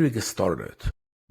Mirigos started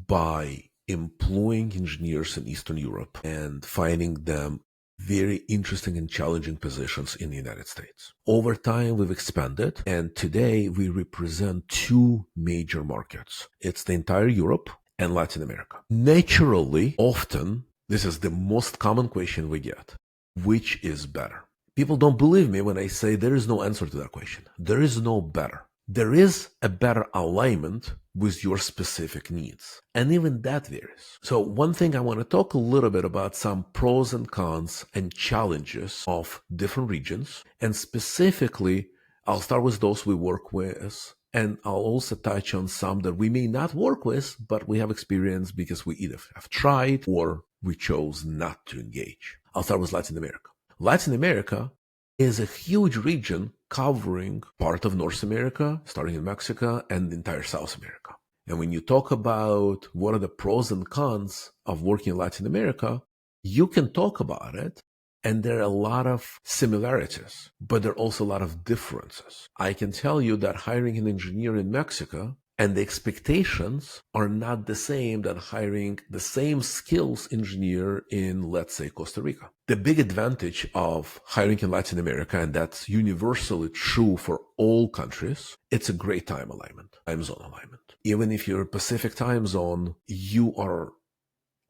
by employing engineers in Eastern Europe and finding them very interesting and challenging positions in the United States. Over time, we've expanded, and today we represent two major markets. It's the entire Europe and Latin America. Naturally, often, this is the most common question we get. Which is better? People don't believe me when I say there is no answer to that question. There is no better. There is a better alignment with your specific needs. And even that varies. So one thing I want to talk a little bit about some pros and cons and challenges of different regions. And specifically, I'll start with those we work with. And I'll also touch on some that we may not work with, but we have experience because we either have tried or we chose not to engage. I'll start with Latin America. Latin America is a huge region covering part of North America, starting in Mexico, and the entire South America. And when you talk about what are the pros and cons of working in Latin America, you can talk about it, and there are a lot of similarities, but there are also a lot of differences. I can tell you that hiring an engineer in Mexico and the expectations are not the same than hiring the same skills engineer in, let's say, Costa Rica. The big advantage of hiring in Latin America, and that's universally true for all countries, it's a great time zone alignment. Even if you're Pacific time zone, you are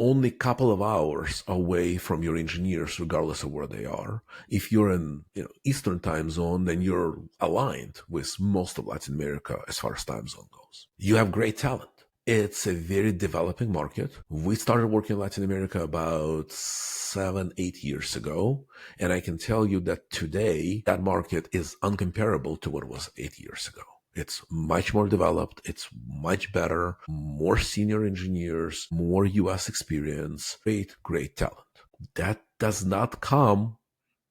only a couple of hours away from your engineers, regardless of where they are. If you're in Eastern time zone, then you're aligned with most of Latin America as far as time zone goes. You have great talent. It's a very developing market. We started working in Latin America about 7-8 years ago. And I can tell you that today, that market is uncomparable to what it was 8 years ago. It's much more developed. It's much better, more senior engineers, more US experience, great talent. That does not come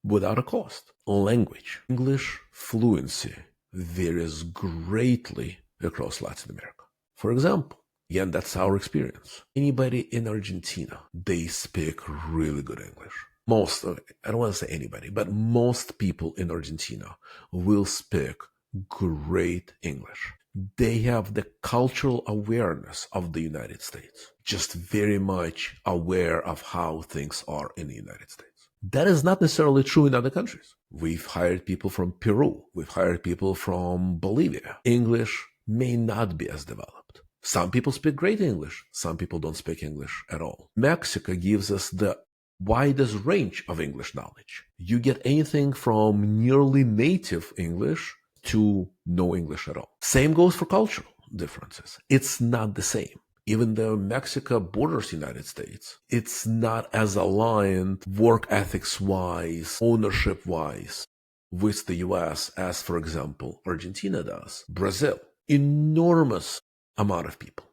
without a cost. Language, English fluency varies greatly across Latin America. For example, again, that's our experience. Anybody in Argentina, they speak really good English. I don't want to say anybody, but most people in Argentina will speak great English. They have the cultural awareness of the United States, just very much aware of how things are in the United States. That is not necessarily true in other countries. We've hired people from Peru. We've hired people from Bolivia. English may not be as developed. Some people speak great English. Some people don't speak English at all. Mexico gives us the widest range of English knowledge. You get anything from nearly native English to no English at all. Same goes for cultural differences. It's not the same. Even though Mexico borders the United States, it's not as aligned work ethics-wise, ownership-wise with the US as, for example, Argentina does. Brazil, enormous amount of people,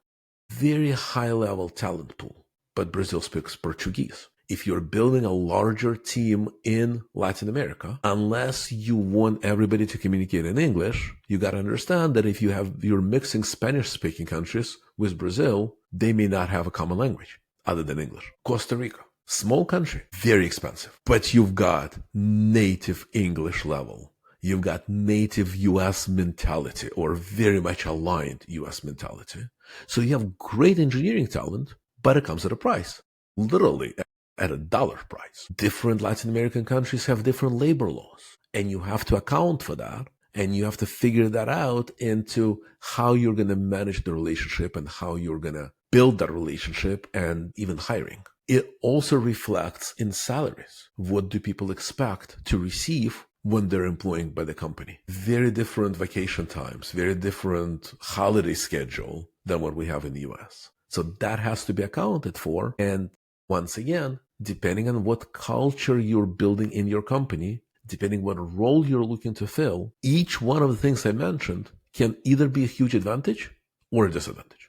very high-level talent pool, but Brazil speaks Portuguese. If you're building a larger team in Latin America, unless you want everybody to communicate in English, you got to understand that if you're mixing Spanish-speaking countries with Brazil, they may not have a common language other than English. Costa Rica, small country, very expensive, but you've got native English level. You've got native US mentality or very much aligned US mentality. So you have great engineering talent, but it comes at a price. Literally at $1 price. Different Latin American countries have different labor laws, and you have to account for that, and you have to figure that out into how you're going to manage the relationship and how you're going to build that relationship and even hiring. It also reflects in salaries. What do people expect to receive when they're employed by the company? Very different vacation times, very different holiday schedule than what we have in the US. So that has to be accounted for. And once again, depending on what culture you're building in your company, depending what role you're looking to fill, each one of the things I mentioned can either be a huge advantage or a disadvantage.